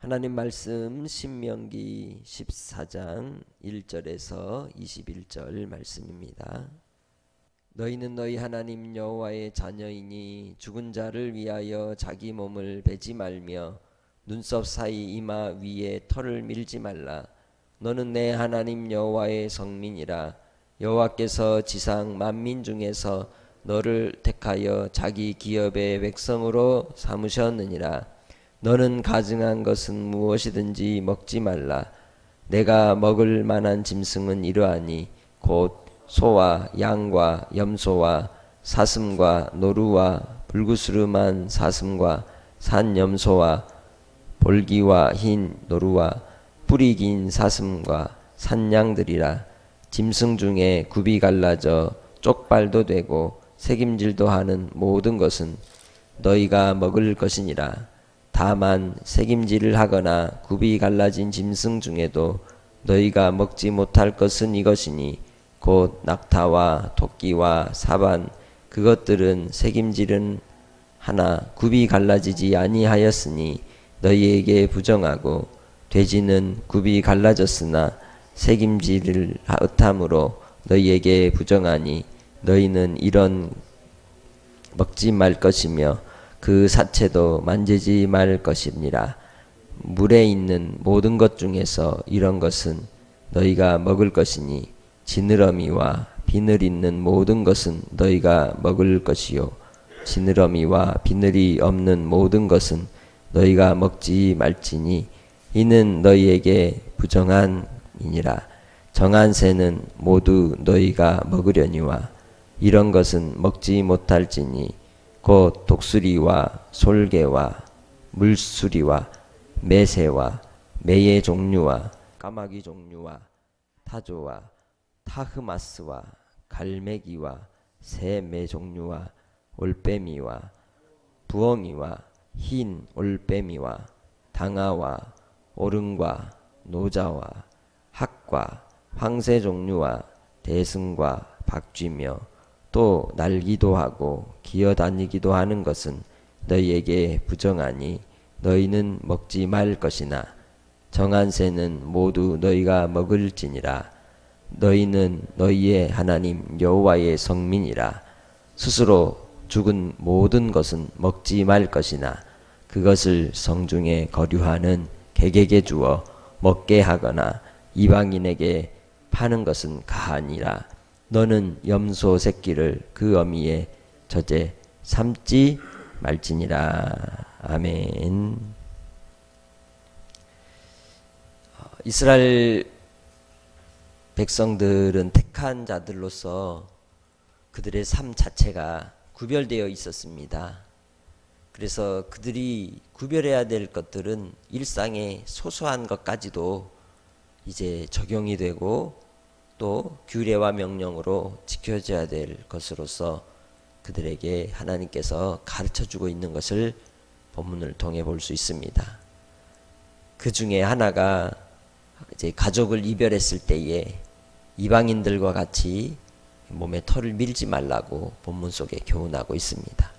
하나님 말씀 신명기 14장 1절에서 21절 말씀입니다. 너희는 너희 하나님 여호와의 자녀이니 죽은 자를 위하여 자기 몸을 베지 말며 눈썹 사이 이마 위에 털을 밀지 말라. 너는 내 하나님 여호와의 성민이라. 여호와께서 지상 만민 중에서 너를 택하여 자기 기업의 백성으로 삼으셨느니라. 너는 가증한 것은 무엇이든지 먹지 말라. 내가 먹을 만한 짐승은 이러하니 곧 소와 양과 염소와 사슴과 노루와 불구스름한 사슴과 산염소와 볼기와 흰 노루와 뿌리 긴 사슴과 산양들이라. 짐승 중에 굽이 갈라져 쪽발도 되고 새김질도 하는 모든 것은 너희가 먹을 것이니라. 다만 새김질을 하거나 굽이 갈라진 짐승 중에도 너희가 먹지 못할 것은 이것이니 곧 낙타와 토끼와 사반, 그것들은 새김질은 하나 굽이 갈라지지 아니하였으니 너희에게 부정하고, 돼지는 굽이 갈라졌으나 새김질을 하므로 너희에게 부정하니 너희는 이런 먹지 말 것이며 그 사체도 만지지 말 것이니라. 물에 있는 모든 것 중에서 이런 것은 너희가 먹을 것이니 지느러미와 비늘 있는 모든 것은 너희가 먹을 것이요 지느러미와 비늘이 없는 모든 것은 너희가 먹지 말지니 이는 너희에게 부정한이니라. 정한 새는 모두 너희가 먹으려니와 이런 것은 먹지 못할지니 곧 독수리와 솔개와 물수리와 매새와 매의 종류와 까마귀 종류와 타조와 타흐마스와 갈매기와 새 매 종류와 올빼미와 부엉이와 흰 올빼미와 당아와 오름과 노자와 학과 황새 종류와 대승과 박쥐며 또 날기도 하고 기어다니기도 하는 것은 너희에게 부정하니 너희는 먹지 말 것이나 정한 새는 모두 너희가 먹을지니라. 너희는 너희의 하나님 여호와의 성민이라. 스스로 죽은 모든 것은 먹지 말 것이나 그것을 성중에 거류하는 객에게 주어 먹게 하거나 이방인에게 파는 것은 가하니라. 너는 염소 새끼를 그 어미의 젖에 삶지 말지니라. 아멘. 이스라엘 백성들은 택한 자들로서 그들의 삶 자체가 구별되어 있었습니다. 그래서 그들이 구별해야 될 것들은 일상의 소소한 것까지도 이제 적용이 되고 또 규례와 명령으로 지켜져야 될 것으로서 그들에게 하나님께서 가르쳐주고 있는 것을 본문을 통해 볼 수 있습니다. 그 중에 하나가 이제 가족을 이별했을 때에 이방인들과 같이 몸에 털을 밀지 말라고 본문 속에 교훈하고 있습니다.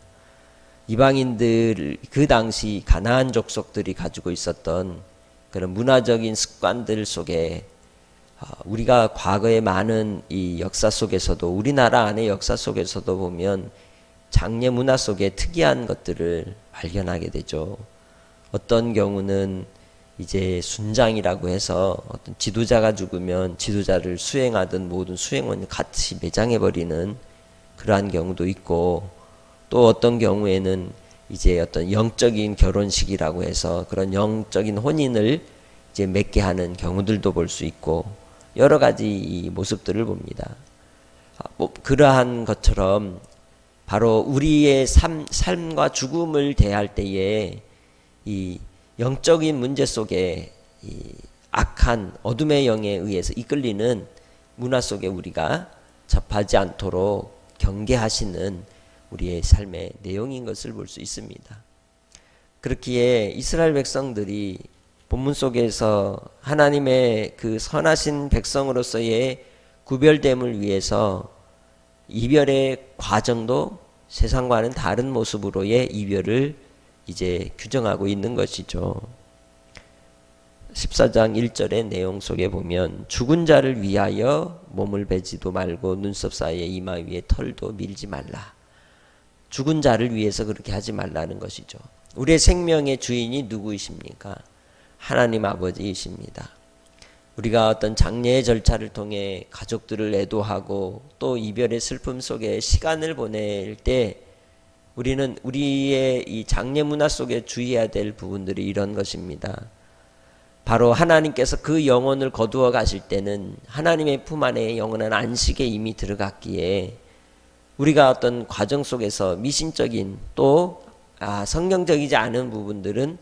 이방인들, 그 당시 가나안 족속들이 가지고 있었던 그런 문화적인 습관들 속에 우리가 과거의 많은 이 역사 속에서도, 우리나라 안의 역사 속에서도 보면 장례 문화 속에 특이한 것들을 발견하게 되죠. 어떤 경우는 이제 순장이라고 해서 어떤 지도자가 죽으면 지도자를 수행하던 모든 수행원을 같이 매장해버리는 그러한 경우도 있고, 또 어떤 경우에는 이제 어떤 영적인 결혼식이라고 해서 그런 영적인 혼인을 이제 맺게 하는 경우들도 볼 수 있고, 여러 가지 모습들을 봅니다. 그러한 것처럼 바로 우리의 삶과 죽음을 대할 때에 이 영적인 문제 속에 이 악한 어둠의 영에 의해서 이끌리는 문화 속에 우리가 접하지 않도록 경계하시는 우리의 삶의 내용인 것을 볼 수 있습니다. 그렇기에 이스라엘 백성들이 본문 속에서 하나님의 그 선하신 백성으로서의 구별됨을 위해서 이별의 과정도 세상과는 다른 모습으로의 이별을 이제 규정하고 있는 것이죠. 14장 1절의 내용 속에 보면 죽은 자를 위하여 몸을 베지도 말고 눈썹 사이에 이마 위에 털도 밀지 말라. 죽은 자를 위해서 그렇게 하지 말라는 것이죠. 우리의 생명의 주인이 누구이십니까? 하나님 아버지이십니다. 우리가 어떤 장례의 절차를 통해 가족들을 애도하고 또 이별의 슬픔 속에 시간을 보낼 때 우리는 우리의 이 장례 문화 속에 주의해야 될 부분들이 이런 것입니다. 바로 하나님께서 그 영혼을 거두어 가실 때는 하나님의 품 안에 영원한 안식에 이미 들어갔기에 우리가 어떤 과정 속에서 미신적인 또 성경적이지 않은 부분들은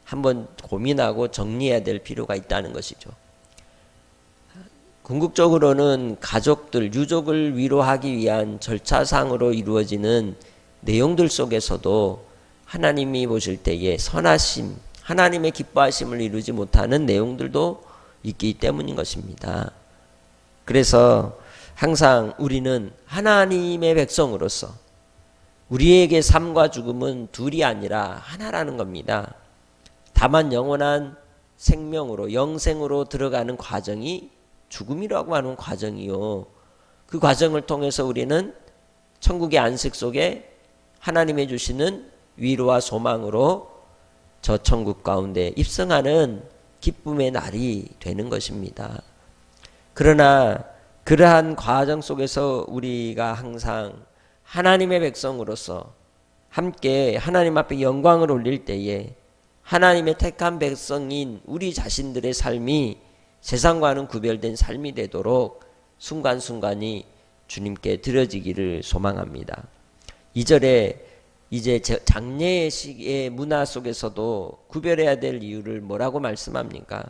한번 고민하고 정리해야 될 필요가 있다는 것이죠. 궁극적으로는 가족들, 유족을 위로하기 위한 절차상으로 이루어지는 내용들 속에서도 하나님이 보실 때에 선하심, 하나님의 기뻐하심을 이루지 못하는 내용들도 있기 때문인 것입니다. 그래서 항상 우리는 하나님의 백성으로서 우리에게 삶과 죽음은 둘이 아니라 하나라는 겁니다. 다만 영원한 생명으로 영생으로 들어가는 과정이 죽음이라고 하는 과정이요. 그 과정을 통해서 우리는 천국의 안식 속에 하나님의 주시는 위로와 소망으로 저 천국 가운데 입성하는 기쁨의 날이 되는 것입니다. 그러나 그러한 과정 속에서 우리가 항상 하나님의 백성으로서 함께 하나님 앞에 영광을 올릴 때에 하나님의 택한 백성인 우리 자신들의 삶이 세상과는 구별된 삶이 되도록 순간순간이 주님께 드려지기를 소망합니다. 2절에 이제 장례식의 문화 속에서도 구별해야 될 이유를 뭐라고 말씀합니까?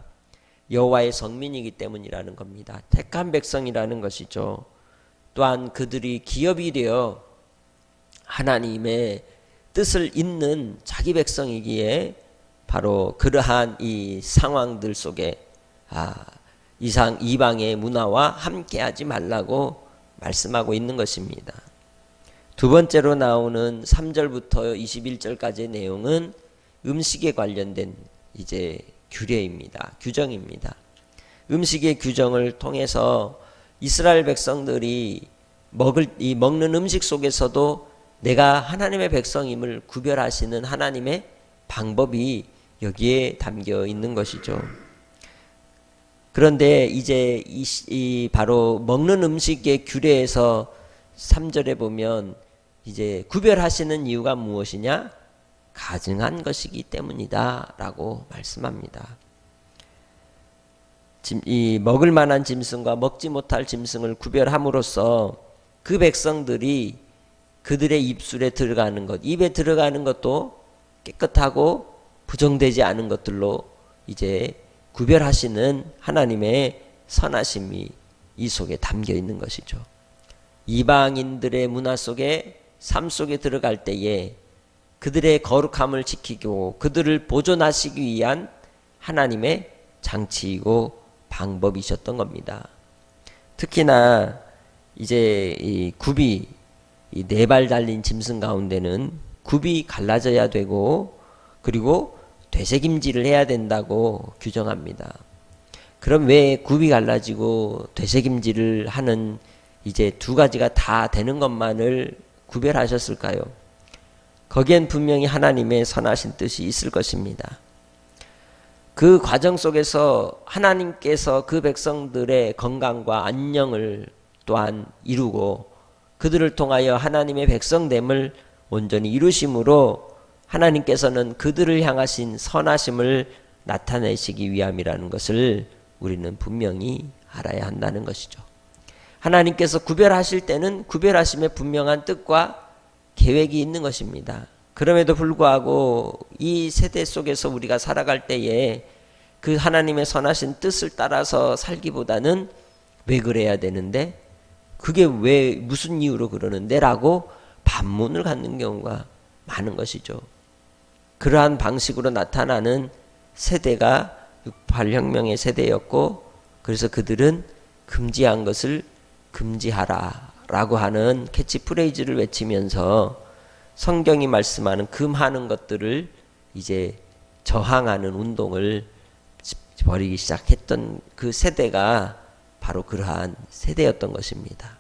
여호와의 성민이기 때문이라는 겁니다. 택한 백성이라는 것이죠. 또한 그들이 기업이 되어 하나님의 뜻을 잇는 자기 백성이기에 바로 그러한 이 상황들 속에 이방의 문화와 함께하지 말라고 말씀하고 있는 것입니다. 두 번째로 나오는 3절부터 21절까지의 내용은 음식에 관련된 이제 규례입니다. 규정입니다. 음식의 규정을 통해서 이스라엘 백성들이 먹는 음식 속에서도 내가 하나님의 백성임을 구별하시는 하나님의 방법이 여기에 담겨 있는 것이죠. 그런데 이제 바로 먹는 음식의 규례에서 3절에 보면 이제 구별하시는 이유가 무엇이냐? 가증한 것이기 때문이다 라고 말씀합니다. 이 먹을 만한 짐승과 먹지 못할 짐승을 구별함으로써 그 백성들이 그들의 입술에 들어가는 것, 입에 들어가는 것도 깨끗하고 부정되지 않은 것들로 이제 구별하시는 하나님의 선하심이 이 속에 담겨 있는 것이죠. 이방인들의 문화 속에 삶 속에 들어갈 때에 그들의 거룩함을 지키고 그들을 보존하시기 위한 하나님의 장치이고 방법이셨던 겁니다. 특히나 이제 이 굽이 이 네 발 달린 짐승 가운데는 굽이 갈라져야 되고 그리고 되새김질을 해야 된다고 규정합니다. 그럼 왜 굽이 갈라지고 되새김질을 하는 이제 두 가지가 다 되는 것만을 구별하셨을까요? 거기엔 분명히 하나님의 선하신 뜻이 있을 것입니다. 그 과정 속에서 하나님께서 그 백성들의 건강과 안녕을 또한 이루고 그들을 통하여 하나님의 백성됨을 온전히 이루심으로 하나님께서는 그들을 향하신 선하심을 나타내시기 위함이라는 것을 우리는 분명히 알아야 한다는 것이죠. 하나님께서 구별하실 때는 구별하심의 분명한 뜻과 계획이 있는 것입니다. 그럼에도 불구하고 이 세대 속에서 우리가 살아갈 때에 그 하나님의 선하신 뜻을 따라서 살기보다는 왜 그래야 되는데 그게 왜 무슨 이유로 그러는데 라고 반문을 갖는 경우가 많은 것이죠. 그러한 방식으로 나타나는 세대가 68혁명의 세대였고 그래서 그들은 금지한 것을 금지하라 라고 하는 캐치프레이즈를 외치면서 성경이 말씀하는 금하는 것들을 이제 저항하는 운동을 버리기 시작했던 그 세대가 바로 그러한 세대였던 것입니다.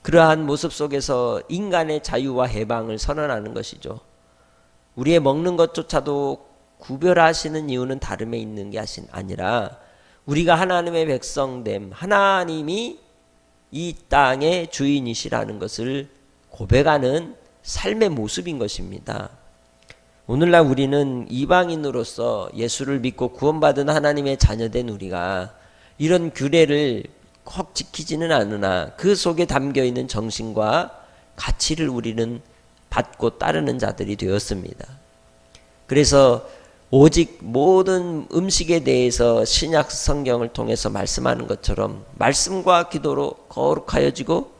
그러한 모습 속에서 인간의 자유와 해방을 선언하는 것이죠. 우리의 먹는 것조차도 구별하시는 이유는 다름에 있는 게 아니라 우리가 하나님의 백성됨, 하나님이 이 땅의 주인이시라는 것을 고백하는 삶의 모습인 것입니다. 오늘날 우리는 이방인으로서 예수를 믿고 구원받은 하나님의 자녀된 우리가 이런 규례를 꼭 지키지는 않으나 그 속에 담겨있는 정신과 가치를 우리는 받고 따르는 자들이 되었습니다. 그래서 오직 모든 음식에 대해서 신약 성경을 통해서 말씀하는 것처럼 말씀과 기도로 거룩하여지고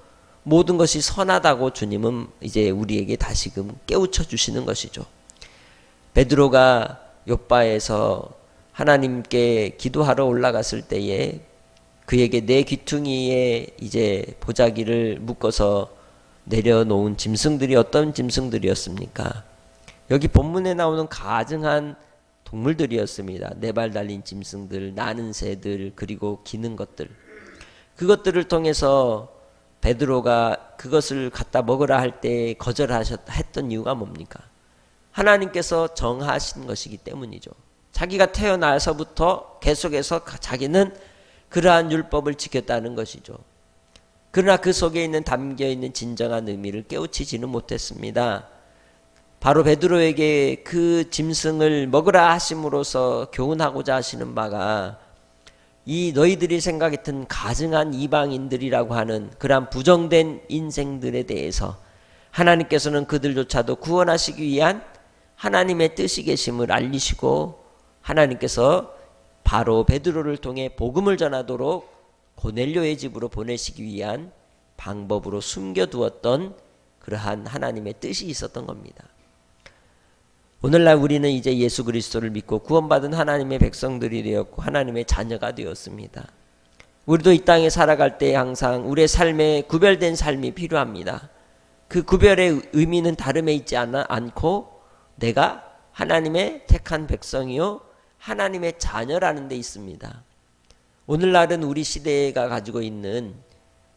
모든 것이 선하다고 주님은 이제 우리에게 다시금 깨우쳐 주시는 것이죠. 베드로가 욥바에서 하나님께 기도하러 올라갔을 때에 그에게 내 귀퉁이에 이제 보자기를 묶어서 내려놓은 짐승들이 어떤 짐승들이었습니까? 여기 본문에 나오는 가증한 동물들이었습니다. 네 발 달린 짐승들, 나는 새들, 그리고 기는 것들. 그것들을 통해서 베드로가 그것을 갖다 먹으라 할 때 거절했던 이유가 뭡니까? 하나님께서 정하신 것이기 때문이죠. 자기가 태어나서부터 계속해서 자기는 그러한 율법을 지켰다는 것이죠. 그러나 그 속에 있는 담겨있는 진정한 의미를 깨우치지는 못했습니다. 바로 베드로에게 그 짐승을 먹으라 하심으로써 교훈하고자 하시는 바가 이 너희들이 생각했던 가증한 이방인들이라고 하는 그러한 부정된 인생들에 대해서 하나님께서는 그들조차도 구원하시기 위한 하나님의 뜻이 계심을 알리시고 하나님께서 바로 베드로를 통해 복음을 전하도록 고넬료의 집으로 보내시기 위한 방법으로 숨겨두었던 그러한 하나님의 뜻이 있었던 겁니다. 오늘날 우리는 이제 예수 그리스도를 믿고 구원받은 하나님의 백성들이 되었고 하나님의 자녀가 되었습니다. 우리도 이 땅에 살아갈 때 항상 우리의 삶에 구별된 삶이 필요합니다. 그 구별의 의미는 다름에 있지 않고 내가 하나님의 택한 백성이요 하나님의 자녀라는 데 있습니다. 오늘날은 우리 시대가 가지고 있는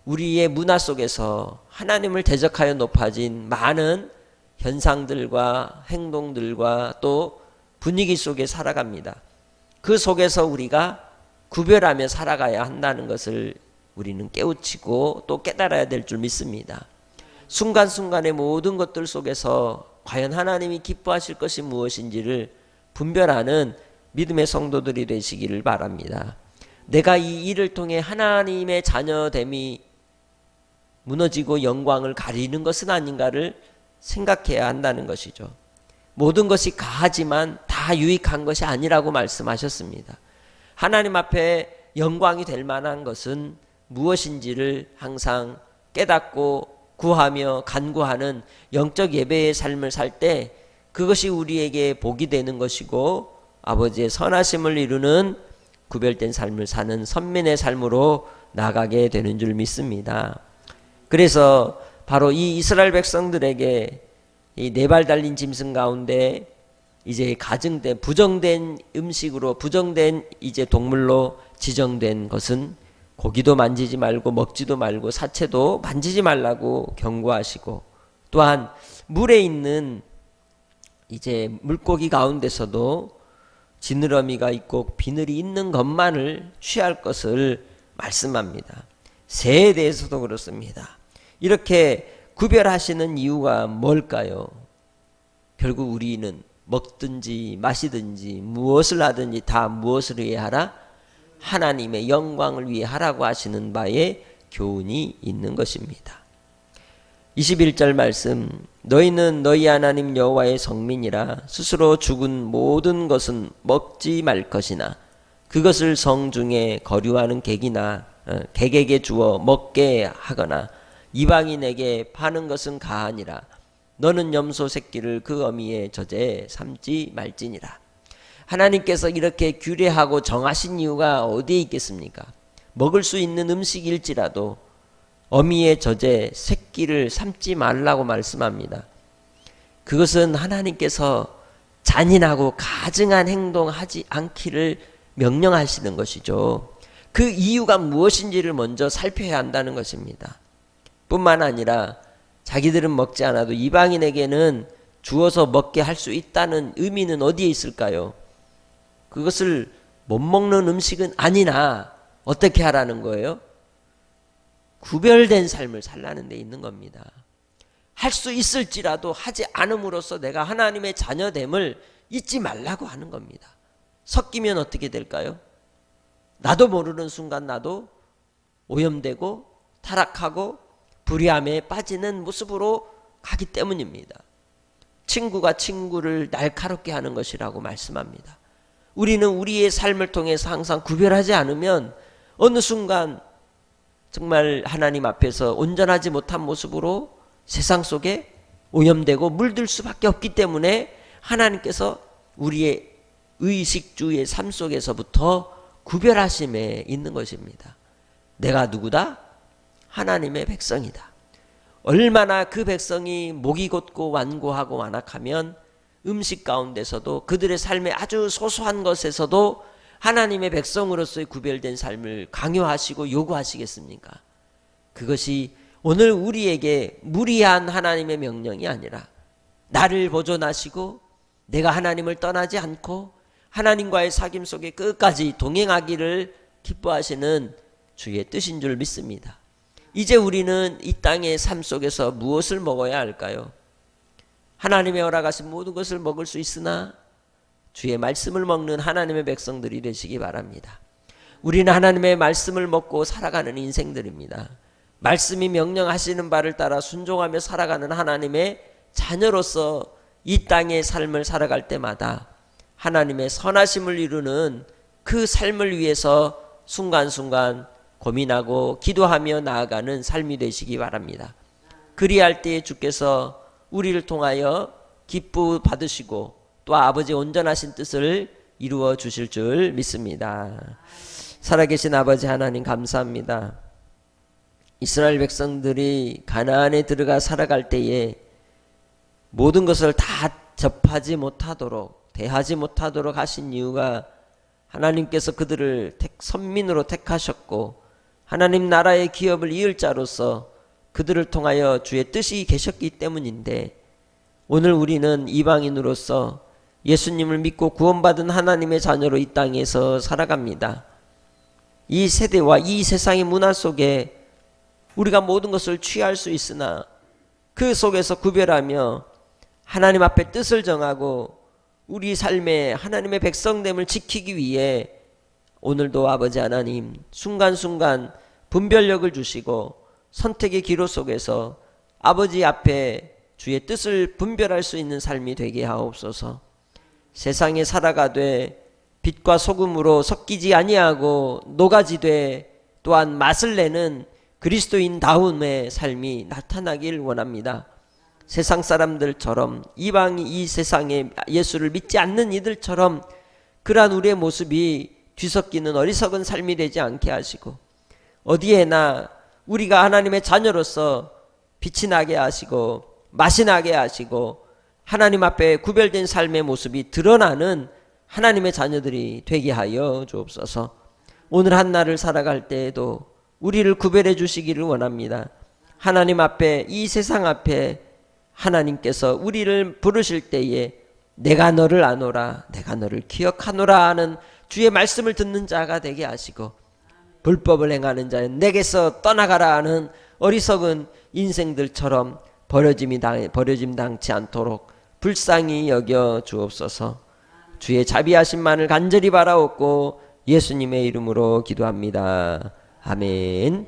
우리의 문화 속에서 하나님을 대적하여 높아진 많은 현상들과 행동들과 또 분위기 속에 살아갑니다. 그 속에서 우리가 구별하며 살아가야 한다는 것을 우리는 깨우치고 또 깨달아야 될 줄 믿습니다. 순간순간의 모든 것들 속에서 과연 하나님이 기뻐하실 것이 무엇인지를 분별하는 믿음의 성도들이 되시기를 바랍니다. 내가 이 일을 통해 하나님의 자녀됨이 무너지고 영광을 가리는 것은 아닌가를 생각해야 한다는 것이죠. 모든 것이 가하지만 다 유익한 것이 아니라고 말씀하셨습니다. 하나님 앞에 영광이 될 만한 것은 무엇인지를 항상 깨닫고 구하며 간구하는 영적 예배의 삶을 살 때 그것이 우리에게 복이 되는 것이고 아버지의 선하심을 이루는 구별된 삶을 사는 선민의 삶으로 나가게 되는 줄 믿습니다. 그래서 바로 이 이스라엘 백성들에게 이 네 발 달린 짐승 가운데 이제 가증된 부정된 음식으로 부정된 이제 동물로 지정된 것은 고기도 만지지 말고 먹지도 말고 사체도 만지지 말라고 경고하시고 또한 물에 있는 이제 물고기 가운데서도 지느러미가 있고 비늘이 있는 것만을 취할 것을 말씀합니다. 새에 대해서도 그렇습니다. 이렇게 구별하시는 이유가 뭘까요? 결국 우리는 먹든지 마시든지 무엇을 하든지 다 무엇을 위해 하라? 하나님의 영광을 위해 하라고 하시는 바에 교훈이 있는 것입니다. 21절 말씀, 너희는 너희 하나님 여호와의 성민이라 스스로 죽은 모든 것은 먹지 말 것이나 그것을 성중에 거류하는 객이나 객에게 주어 먹게 하거나 이방인에게 파는 것은 가하니라. 너는 염소 새끼를 그 어미의 젖에 삼지 말지니라. 하나님께서 이렇게 규례하고 정하신 이유가 어디에 있겠습니까? 먹을 수 있는 음식일지라도 어미의 젖에 새끼를 삼지 말라고 말씀합니다. 그것은 하나님께서 잔인하고 가증한 행동하지 않기를 명령하시는 것이죠. 그 이유가 무엇인지를 먼저 살펴야 한다는 것입니다. 뿐만 아니라 자기들은 먹지 않아도 이방인에게는 주어서 먹게 할 수 있다는 의미는 어디에 있을까요? 그것을 못 먹는 음식은 아니나 어떻게 하라는 거예요? 구별된 삶을 살라는 데 있는 겁니다. 할 수 있을지라도 하지 않음으로써 내가 하나님의 자녀됨을 잊지 말라고 하는 겁니다. 섞이면 어떻게 될까요? 나도 모르는 순간 나도 오염되고 타락하고 불의함에 빠지는 모습으로 가기 때문입니다. 친구가 친구를 날카롭게 하는 것이라고 말씀합니다. 우리는 우리의 삶을 통해서 항상 구별하지 않으면 어느 순간 정말 하나님 앞에서 온전하지 못한 모습으로 세상 속에 오염되고 물들 수밖에 없기 때문에 하나님께서 우리의 의식주의 삶 속에서부터 구별하심에 있는 것입니다. 내가 누구다? 하나님의 백성이다. 얼마나 그 백성이 목이 곧고 완고하고 완악하면 음식 가운데서도 그들의 삶의 아주 소소한 것에서도 하나님의 백성으로서의 구별된 삶을 강요하시고 요구하시겠습니까? 그것이 오늘 우리에게 무리한 하나님의 명령이 아니라 나를 보존하시고 내가 하나님을 떠나지 않고 하나님과의 사귐 속에 끝까지 동행하기를 기뻐하시는 주의 뜻인 줄 믿습니다. 이제 우리는 이 땅의 삶 속에서 무엇을 먹어야 할까요? 하나님의 허락하신 모든 것을 먹을 수 있으나 주의 말씀을 먹는 하나님의 백성들이 되시기 바랍니다. 우리는 하나님의 말씀을 먹고 살아가는 인생들입니다. 말씀이 명령하시는 바를 따라 순종하며 살아가는 하나님의 자녀로서 이 땅의 삶을 살아갈 때마다 하나님의 선하심을 이루는 그 삶을 위해서 순간순간 고민하고 기도하며 나아가는 삶이 되시기 바랍니다. 그리할 때에 주께서 우리를 통하여 기쁨 받으시고 또 아버지의 온전하신 뜻을 이루어 주실 줄 믿습니다. 살아계신 아버지 하나님 감사합니다. 이스라엘 백성들이 가나안에 들어가 살아갈 때에 모든 것을 다 접하지 못하도록 대하지 못하도록 하신 이유가 하나님께서 그들을 선민으로 택하셨고 하나님 나라의 기업을 이을 자로서 그들을 통하여 주의 뜻이 계셨기 때문인데 오늘 우리는 이방인으로서 예수님을 믿고 구원받은 하나님의 자녀로 이 땅에서 살아갑니다. 이 세대와 이 세상의 문화 속에 우리가 모든 것을 취할 수 있으나 그 속에서 구별하며 하나님 앞에 뜻을 정하고 우리 삶에 하나님의 백성됨을 지키기 위해 오늘도 아버지 하나님 순간순간 분별력을 주시고 선택의 기로 속에서 아버지 앞에 주의 뜻을 분별할 수 있는 삶이 되게 하옵소서. 세상에 살아가되 빛과 소금으로 섞이지 아니하고 녹아지되 또한 맛을 내는 그리스도인다움의 삶이 나타나길 원합니다. 세상 사람들처럼 이방이 이 세상에 예수를 믿지 않는 이들처럼 그러한 우리의 모습이 뒤섞이는 어리석은 삶이 되지 않게 하시고 어디에나 우리가 하나님의 자녀로서 빛이 나게 하시고 맛이 나게 하시고 하나님 앞에 구별된 삶의 모습이 드러나는 하나님의 자녀들이 되게 하여 주옵소서. 오늘 한날을 살아갈 때에도 우리를 구별해 주시기를 원합니다. 하나님 앞에 이 세상 앞에 하나님께서 우리를 부르실 때에 내가 너를 아노라 내가 너를 기억하노라 하는 주의 말씀을 듣는 자가 되게 하시고 불법을 행하는 자는 내게서 떠나가라 하는 어리석은 인생들처럼 버려짐 당치 않도록 불쌍히 여겨 주옵소서. 주의 자비하심만을 간절히 바라옵고 예수님의 이름으로 기도합니다. 아멘.